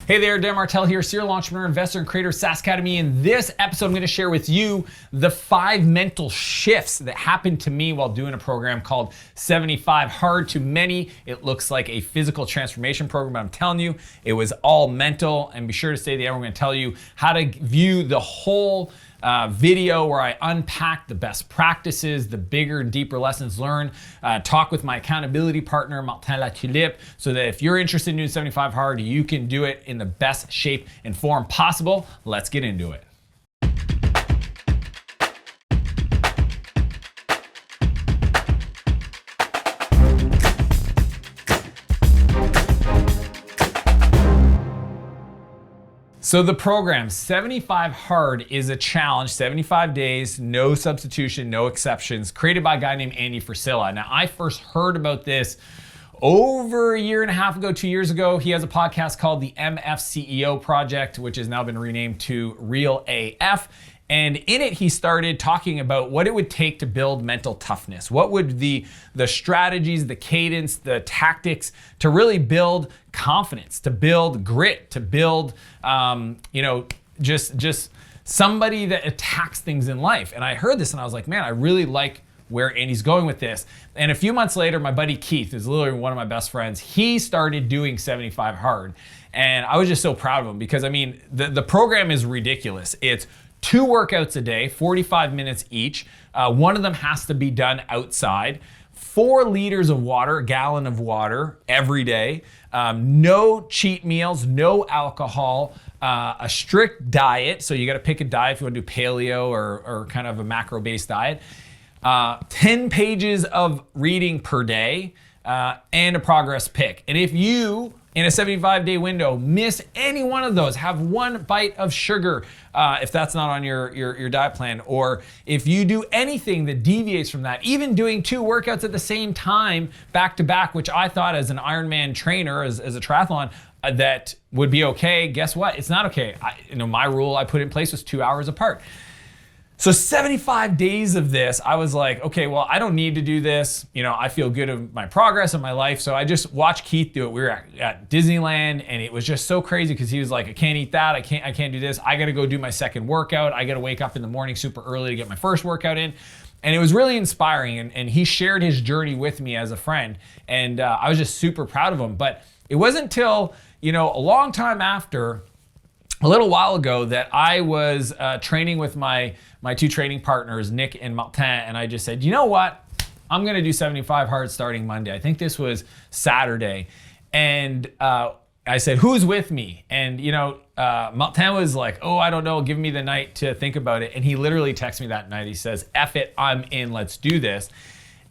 Hey there, Dan Martell here, serial entrepreneur, investor, and creator of SaaS Academy. In this episode, I'm going to share with you the 5 mental shifts that happened to me while doing a program called 75 Hard. To many, it looks like a physical transformation program, but I'm telling you, it was all mental. And be sure to stay at the end. We're going to tell you how to view the whole video where I unpack the best practices, the bigger and deeper lessons learned, talk with my accountability partner, Martell, so that if you're interested in doing 75 Hard, you can do it in the best shape and form possible. Let's get into it. So the program, 75 Hard, is a challenge, 75 days, no substitution, no exceptions, created by a guy named Andy Frisella. Now, I first heard about this over a year and a half ago, 2 years ago. He has a podcast called the MF CEO Project, which has now been renamed to Real AF. And in it, he started talking about what it would take to build mental toughness. What would the strategies, the cadence, the tactics to really build confidence, to build grit, to build, just somebody that attacks things in life. And I heard this and I was like, man, I really like where Andy's going with this. And a few months later, my buddy Keith, who's literally one of my best friends, he started doing 75 Hard. And I was just so proud of him because, I mean, the program is ridiculous. It's 2 workouts a day, 45 minutes each. One of them has to be done outside. 4 liters of water, a gallon of water every day. No cheat meals, no alcohol, a strict diet. So you got to pick a diet if you want to do paleo or kind of a macro-based diet. 10 pages of reading per day, and a progress pick. And if you, in a 75-day window, miss any one of those, have 1 bite of sugar, if that's not on your diet plan, or if you do anything that deviates from that, even doing 2 workouts at the same time, back to back, which I thought as an Ironman trainer, as a triathlon, that would be okay. Guess what? It's not okay. My rule I put in place was 2 hours apart. So 75 days of this, I was like, okay, well, I don't need to do this. I feel good of my progress in my life. So I just watched Keith do it. We were at Disneyland and it was just so crazy because he was like, I can't eat that. I can't do this. I got to go do my second workout. I got to wake up in the morning super early to get my first workout in. And it was really inspiring. And he shared his journey with me as a friend. And I was just super proud of him. But it wasn't until, a long time after, a little while ago, that I was training with my 2 training partners, Nick and Martell, and I just said, you know what? I'm gonna do 75 Hard starting Monday. I think this was Saturday. And I said, who's with me? And Martell was like, oh, I don't know, give me the night to think about it. And he literally texted me that night. He says, F it, I'm in, let's do this.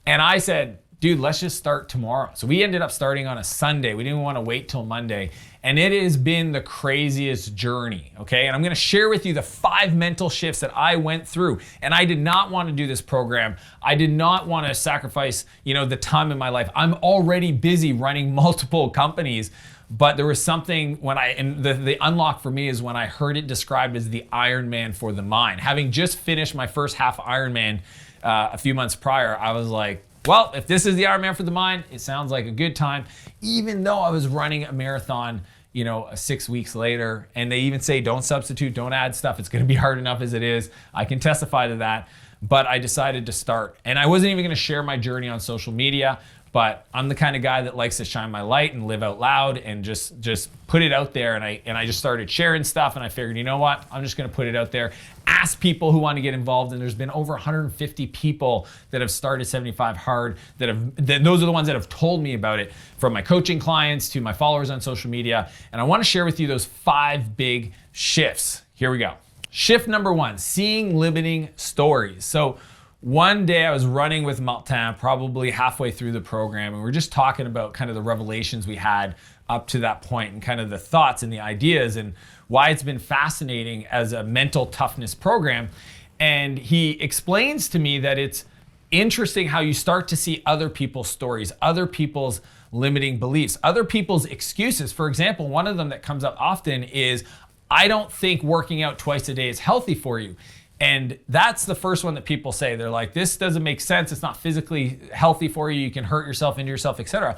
And I said, dude, let's just start tomorrow. So we ended up starting on a Sunday. We didn't want to wait till Monday. And it has been the craziest journey, okay? And I'm gonna share with you the 5 mental shifts that I went through. And I did not want to do this program. I did not want to sacrifice, the time in my life. I'm already busy running multiple companies, but there was something and the unlock for me is when I heard it described as the Ironman for the mind. Having just finished my first half Ironman a few months prior, I was like, well, if this is the Ironman for the mind, it sounds like a good time. Even though I was running a marathon, 6 weeks later, and they even say don't substitute, don't add stuff. It's going to be hard enough as it is. I can testify to that. But I decided to start. And I wasn't even going to share my journey on social media, but I'm the kind of guy that likes to shine my light and live out loud and just put it out there. And I just started sharing stuff, and I figured, you know what? I'm just going to put it out there. Ask people who want to get involved, and there's been over 150 people that have started 75 Hard. Those are the ones that have told me about it, from my coaching clients to my followers on social media. And I want to share with you those 5 big shifts. Here we go. Shift number 1: seeing limiting stories. So one day I was running with Martell, probably halfway through the program, and we were just talking about kind of the revelations we had up to that point and kind of the thoughts and the ideas and why it's been fascinating as a mental toughness program. And he explains to me that it's interesting how you start to see other people's stories, other people's limiting beliefs, other people's excuses. For example, one of them that comes up often is, I don't think working out twice a day is healthy for you. And that's the first one that people say. They're like, this doesn't make sense. It's not physically healthy for you. You can hurt yourself, injure yourself, etc.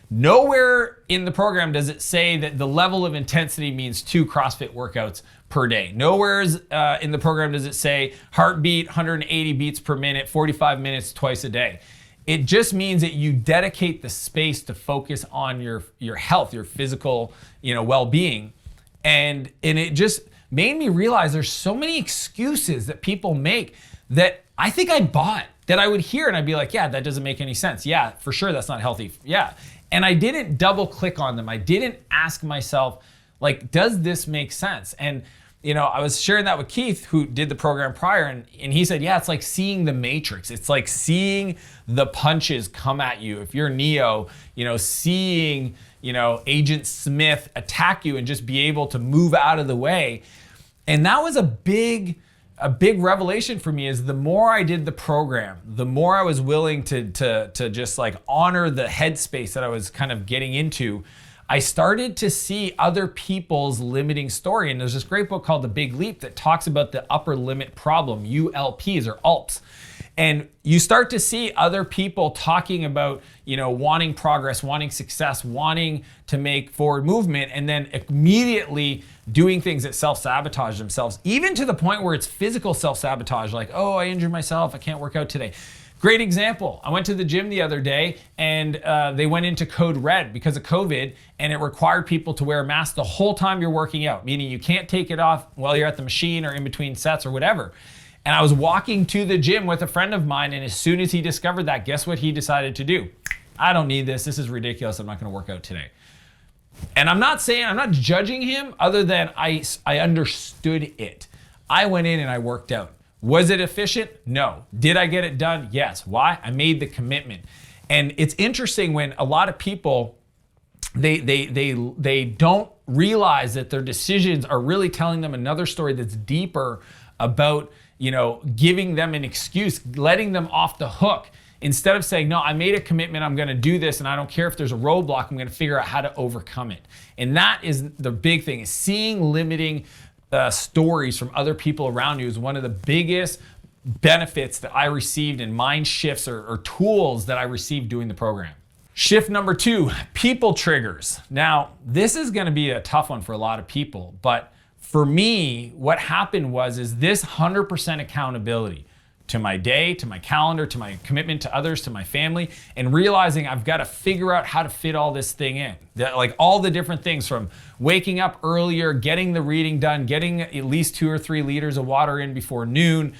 Nowhere in the program does it say that the level of intensity means 2 CrossFit workouts per day. Nowhere in the program does it say heartbeat, 180 beats per minute, 45 minutes twice a day. It just means that you dedicate the space to focus on your health, your physical, well-being. And it just made me realize there's so many excuses that people make that I think I bought, that I would hear and I'd be like, yeah, that doesn't make any sense. Yeah, for sure, that's not healthy. Yeah. And I didn't double click on them. I didn't ask myself, like, does this make sense? And I was sharing that with Keith, who did the program prior, and he said, yeah, it's like seeing the Matrix. It's like seeing the punches come at you. If you're Neo, seeing, Agent Smith attack you and just be able to move out of the way. And that was a big revelation for me. Is the more I did the program, the more I was willing to just like honor the headspace that I was kind of getting into. I started to see other people's limiting story. And there's this great book called The Big Leap that talks about the upper limit problem, ULPs or ALPs. And you start to see other people talking about, wanting progress, wanting success, wanting to make forward movement, and then immediately doing things that self-sabotage themselves, even to the point where it's physical self-sabotage, like, oh, I injured myself, I can't work out today. Great example. I went to the gym the other day and they went into code red because of COVID, and it required people to wear a mask the whole time you're working out, meaning you can't take it off while you're at the machine or in between sets or whatever. And I was walking to the gym with a friend of mine, and as soon as he discovered that, guess what he decided to do? I don't need this. This is ridiculous. I'm not going to work out today. And I'm not judging him, other than I understood it. I went in and I worked out. Was it efficient? No. Did I get it done? Yes. Why? I made the commitment. And it's interesting when a lot of people, they don't realize that their decisions are really telling them another story that's deeper about, giving them an excuse, letting them off the hook. Instead of saying, no, I made a commitment, I'm gonna do this, and I don't care if there's a roadblock, I'm gonna figure out how to overcome it. And that is the big thing, is seeing limiting stories from other people around you is one of the biggest benefits that I received in mind shifts or tools that I received doing the program. Shift number 2, people triggers. Now, this is gonna be a tough one for a lot of people, but for me, what happened is this 100% accountability to my day, to my calendar, to my commitment to others, to my family, and realizing I've got to figure out how to fit all this thing in. Like all the different things, from waking up earlier, getting the reading done, getting at least 2 or 3 liters of water in before noon,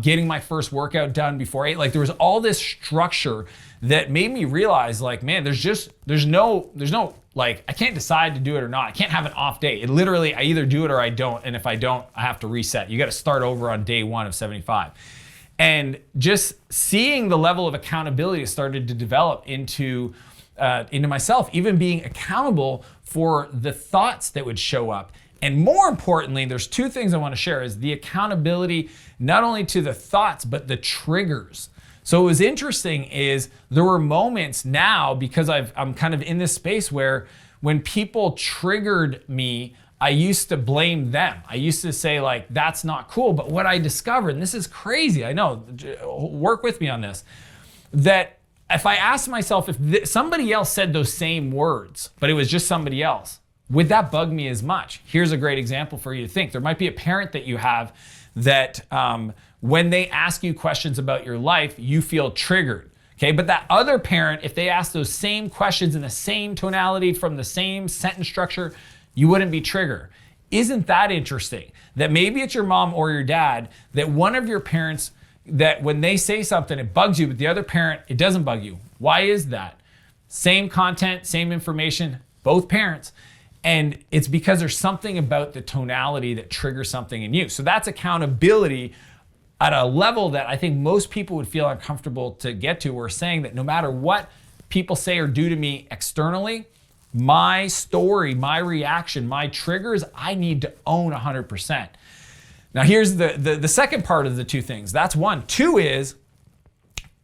getting my first workout done before 8. Like there was all this structure that made me realize, like, man, there's no like, I can't decide to do it or not. I can't have an off day. It literally, I either do it or I don't. And if I don't, I have to reset. You got to start over on day 1 of 75. And just seeing the level of accountability started to develop into myself, even being accountable for the thoughts that would show up. And more importantly, there's 2 things I want to share, is the accountability, not only to the thoughts, but the triggers. So what was interesting is there were moments now, because I'm kind of in this space where when people triggered me, I used to blame them. I used to say, like, that's not cool. But what I discovered, and this is crazy, I know, work with me on this, that if I asked myself if somebody else said those same words, but it was just somebody else, would that bug me as much? Here's a great example for you to think. There might be a parent that you have that when they ask you questions about your life, you feel triggered. Okay, but that other parent, if they ask those same questions in the same tonality from the same sentence structure, you wouldn't be triggered. Isn't that interesting? That maybe it's your mom or your dad, that one of your parents, that when they say something, it bugs you, but the other parent, it doesn't bug you. Why is that? Same content, same information, both parents. And it's because there's something about the tonality that triggers something in you. So that's accountability at a level that I think most people would feel uncomfortable to get to. We're saying that no matter what people say or do to me externally, my story, my reaction, my triggers, I need to own 100%. Now here's the second part of the 2 things. That's 1. 2 is,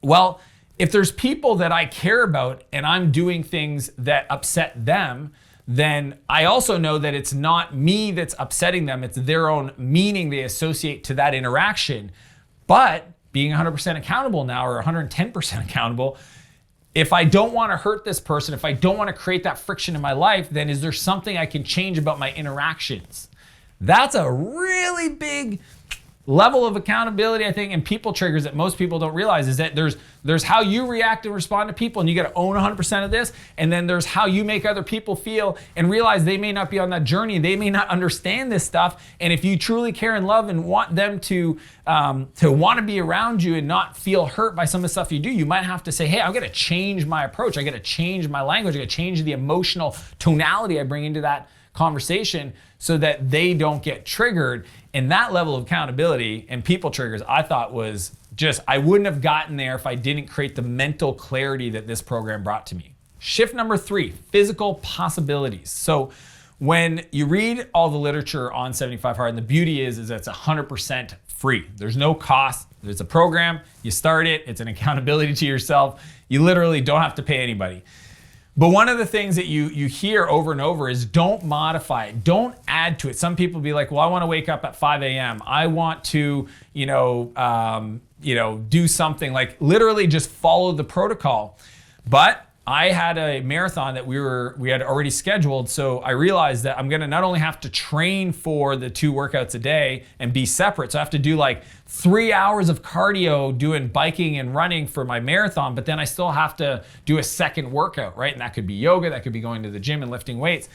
well, if there's people that I care about and I'm doing things that upset them, then I also know that it's not me that's upsetting them, it's their own meaning they associate to that interaction. But being 100% accountable now, or 110% accountable, if I don't want to hurt this person, if I don't want to create that friction in my life, then is there something I can change about my interactions? That's a really big level of accountability, I think, and people triggers that most people don't realize is that there's how you react and respond to people, and you got to own 100% of this, and then there's how you make other people feel and realize they may not be on that journey, they may not understand this stuff, and if you truly care and love and want them to want to be around you and not feel hurt by some of the stuff you do, you might have to say, hey, I'm going to change my approach, I got to change my language, I got to change the emotional tonality I bring into that conversation so that they don't get triggered. And that level of accountability and people triggers, I thought was just, I wouldn't have gotten there if I didn't create the mental clarity that this program brought to me. Shift number 3, physical possibilities. So when you read all the literature on 75 Hard, and the beauty is that it's 100% free. There's no cost. It's a program. You start it. It's an accountability to yourself. You literally don't have to pay anybody. But one of the things that you hear over and over is don't modify it, don't add to it. Some people be like, well, I want to wake up at 5 a.m. I want to, do something like literally just follow the protocol. But I had a marathon that we had already scheduled, so I realized that I'm gonna not only have to train for the 2 workouts a day and be separate, so I have to do like 3 hours of cardio doing biking and running for my marathon, but then I still have to do a second workout, right? And that could be yoga, that could be going to the gym and lifting weights.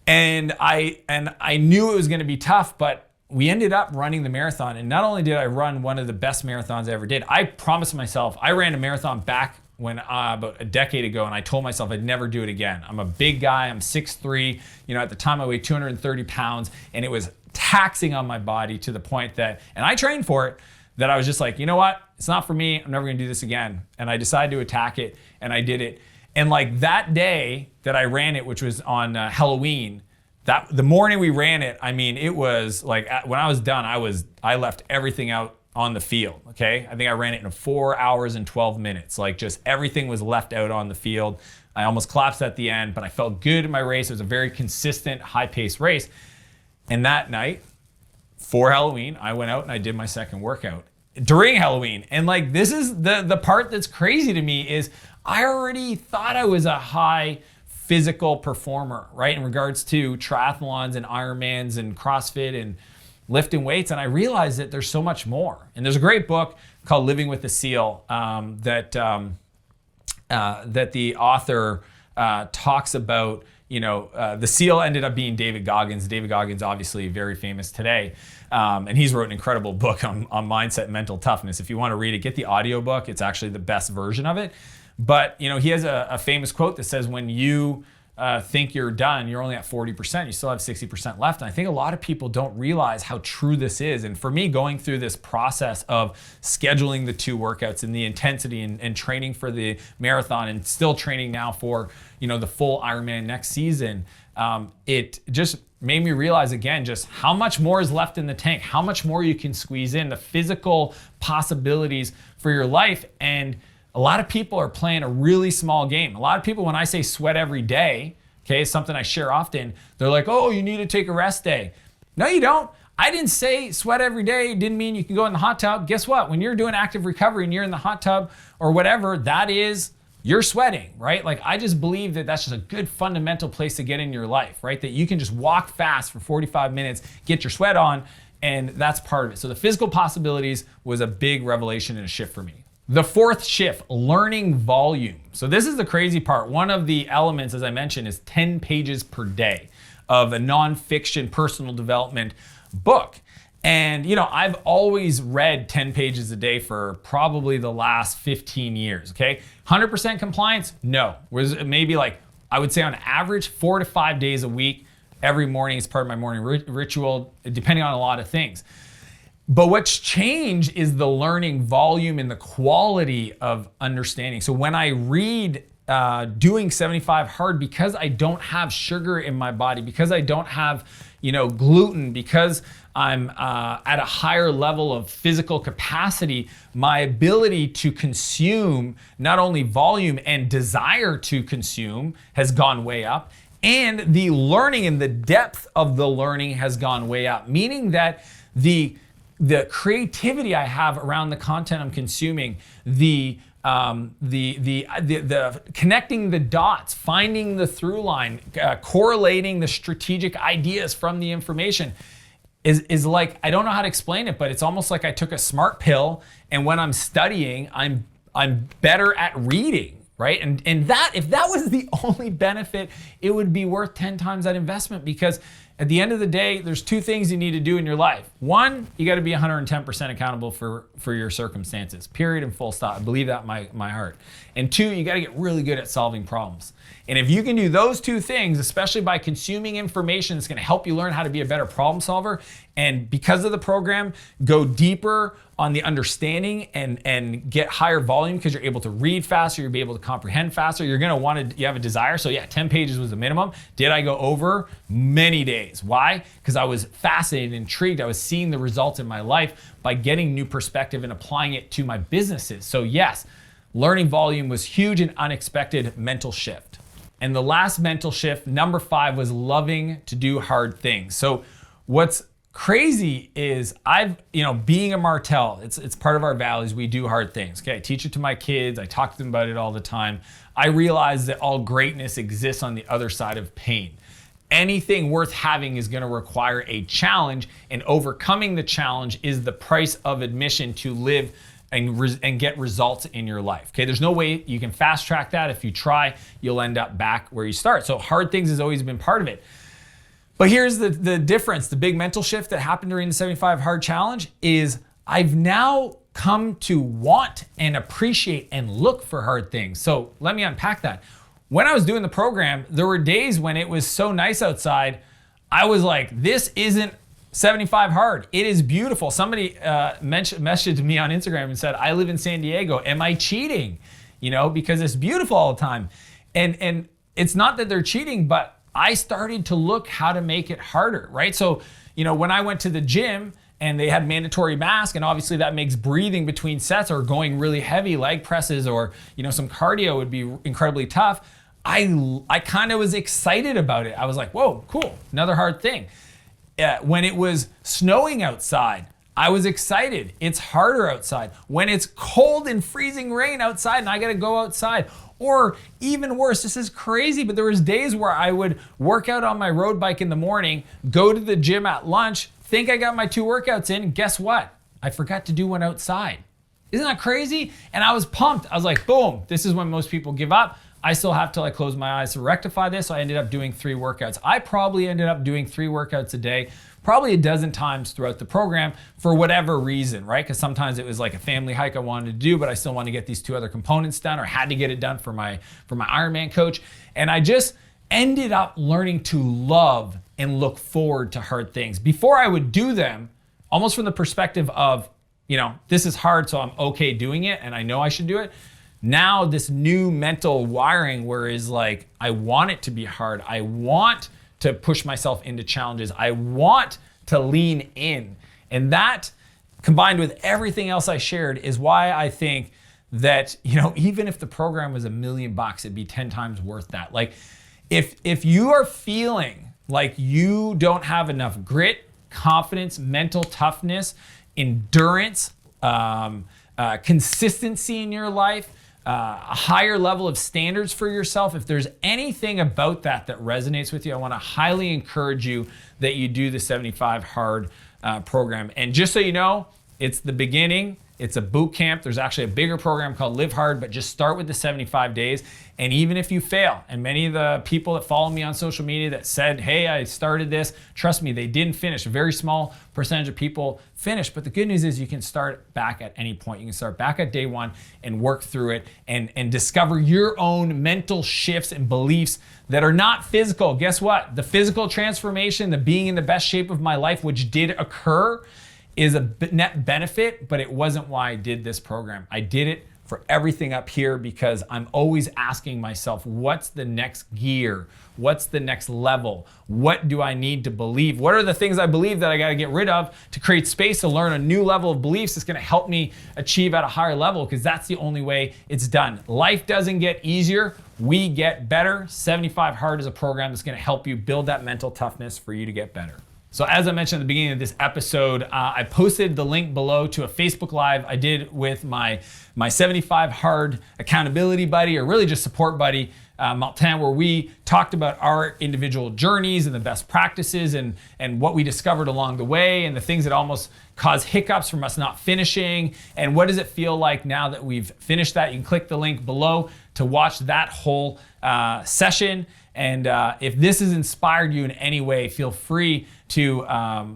And I knew it was gonna be tough, but we ended up running the marathon, and not only did I run one of the best marathons I ever did, I promised myself, I ran a marathon back when about a decade ago, and I told myself I'd never do it again. I'm a big guy, I'm 6'3", at the time I weighed 230 pounds, and it was taxing on my body to the point that, and I trained for it, that I was just like, you know what, it's not for me, I'm never gonna do this again. And I decided to attack it, and I did it. And like that day that I ran it, which was on Halloween, the morning we ran it, I mean, it was like, when I was done, I left everything out on the field, okay? I think I ran it in 4 hours and 12 minutes. Like just everything was left out on the field. I almost collapsed at the end, but I felt good in my race. It was a very consistent, high-paced race. And that night, for Halloween, I went out and I did my second workout during Halloween. And like, this is the part that's crazy to me is I already thought I was a high physical performer, right? In regards to triathlons and Ironmans and CrossFit and lifting weights, and I realized that there's so much more. And there's a great book called Living with the SEAL that the author talks about. The SEAL ended up being David Goggins. David Goggins, obviously very famous today, and he's wrote an incredible book on mindset and mental toughness. If you want to read it, get the audiobook. It's actually the best version of it. But he has a famous quote that says, when you think you're done, you're only at 40%, you still have 60% left. And I think a lot of people don't realize how true this is. And for me, going through this process of scheduling the 2 workouts and the intensity and training for the marathon and still training now for the full Ironman next season, it just made me realize again just how much more is left in the tank, how much more you can squeeze in, the physical possibilities for your life. And a lot of people are playing a really small game. A lot of people, when I say sweat every day, okay, it's something I share often, they're like, oh, you need to take a rest day. No, you don't. I didn't say sweat every day. It didn't mean you can go in the hot tub. Guess what? When you're doing active recovery and you're in the hot tub or whatever, that is, you're sweating, right? Like, I just believe that that's just a good fundamental place to get in your life, right? That you can just walk fast for 45 minutes, get your sweat on, and that's part of it. So the physical possibilities was a big revelation and a shift for me. The 4th shift, learning volume. So this is the crazy part. One of the elements, as I mentioned, is 10 pages per day of a nonfiction personal development book. And I've always read 10 pages a day for probably the last 15 years, okay? 100% compliance? No. Was maybe like, I would say on average, 4 to 5 days a week. Every morning is part of my morning ritual, depending on a lot of things. But what's changed is the learning volume and the quality of understanding. So when I read doing 75 hard, because I don't have sugar in my body, because I don't have gluten, because I'm at a higher level of physical capacity, my ability to consume not only volume and desire to consume has gone way up, and the learning and the depth of the learning has gone way up, meaning that the creativity I have around the content I'm consuming, the the connecting the dots, finding the through line, correlating the strategic ideas from the information is like, I don't know how to explain it, but it's almost like I took a smart pill, and when I'm studying, I'm better at reading, right? And that, if that was the only benefit, it would be worth 10 times that investment, because at the end of the day, there's two things you need to do in your life. One, you got to be 110% accountable for your circumstances, period and full stop. I believe that in my heart. And two, you got to get really good at solving problems. And if you can do those two things, especially by consuming information that's going to help you learn how to be a better problem solver, and because of the program, go deeper on the understanding and get higher volume, because you're able to read faster, you'll be able to comprehend faster, you're going to want to, you have a desire. So yeah, 10 pages was the minimum. Did I go over? Many days. Why? Because I was fascinated, intrigued. I was seeing the results in my life by getting new perspective and applying it to my businesses. So yes, learning volume was huge and unexpected mental shift. And the last mental shift, number 5, was loving to do hard things. So what's crazy is being a Martell, it's part of our values. We do hard things. Okay, I teach it to my kids. I talk to them about it all the time. I realize that all greatness exists on the other side of pain. Anything worth having is going to require a challenge, and overcoming the challenge is the price of admission to live and get results in your life. Okay, there's no way you can fast track that. If you try, you'll end up back where you start. So hard things has always been part of it. But here's the difference. The big mental shift that happened during the 75 Hard Challenge is I've now come to want and appreciate and look for hard things. So let me unpack that. When I was doing the program, there were days when it was so nice outside, I was like, this isn't 75 hard. It is beautiful. Somebody messaged me on Instagram and said, I live in San Diego. Am I cheating? Because it's beautiful all the time. And it's not that they're cheating, but I started to look how to make it harder, right? So, when I went to the gym and they had mandatory mask, and obviously that makes breathing between sets or going really heavy leg presses or, some cardio would be incredibly tough. I kind of was excited about it. I was like, whoa, cool, another hard thing. When it was snowing outside, I was excited. It's harder outside. When it's cold and freezing rain outside and I gotta go outside, or even worse, this is crazy, but there was days where I would work out on my road bike in the morning, go to the gym at lunch, think I got my 2 workouts in, guess what? I forgot to do one outside. Isn't that crazy? And I was pumped. I was like, boom, this is when most people give up. I still have to close my eyes to rectify this. So I ended up doing 3 workouts. I probably ended up doing 3 workouts a day, probably a dozen times throughout the program for whatever reason, right? Because sometimes it was like a family hike I wanted to do, but I still wanted to get these 2 other components done, or had to get it done for my Ironman coach. And I just ended up learning to love and look forward to hard things. Before I would do them, almost from the perspective of, this is hard, so I'm okay doing it, and I know I should do it. Now this new mental wiring where is like, I want it to be hard. I want to push myself into challenges. I want to lean in. And that, combined with everything else I shared, is why I think that, even if the program was $1 million, it'd be 10 times worth that. Like, if you are feeling like you don't have enough grit, confidence, mental toughness, endurance, consistency in your life, a higher level of standards for yourself, if there's anything about that resonates with you, I want to highly encourage you that you do the 75 Hard program. And just so you know, it's the beginning. It's a boot camp. There's actually a bigger program called Live Hard, but just start with the 75 days. And even if you fail, and many of the people that follow me on social media that said, hey, I started this, trust me, they didn't finish. A very small percentage of people finish. But the good news is you can start back at any point. You can start back at day 1 and work through it and discover your own mental shifts and beliefs that are not physical. Guess what? The physical transformation, the being in the best shape of my life, which did occur, is a net benefit, but it wasn't why I did this program. I did it for everything up here because I'm always asking myself, what's the next gear? What's the next level? What do I need to believe? What are the things I believe that I got to get rid of to create space to learn a new level of beliefs that's going to help me achieve at a higher level? Because that's the only way it's done. Life doesn't get easier. We get better. 75 Hard is a program that's going to help you build that mental toughness for you to get better. So as I mentioned at the beginning of this episode, I posted the link below to a Facebook Live I did with my 75 Hard accountability buddy, or really just support buddy, Martell, where we talked about our individual journeys and the best practices and what we discovered along the way and the things that almost cause hiccups from us not finishing. And what does it feel like now that we've finished that? You can click the link below to watch that whole session. And if this has inspired you in any way, feel free to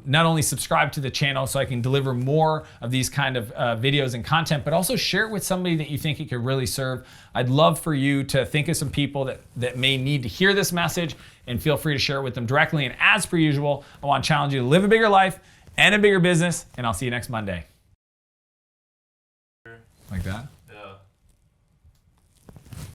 not only subscribe to the channel so I can deliver more of these kind of videos and content, but also share it with somebody that you think it could really serve. I'd love for you to think of some people that may need to hear this message, and feel free to share it with them directly. And as per usual, I want to challenge you to live a bigger life and a bigger business, and I'll see you next Monday. Like that?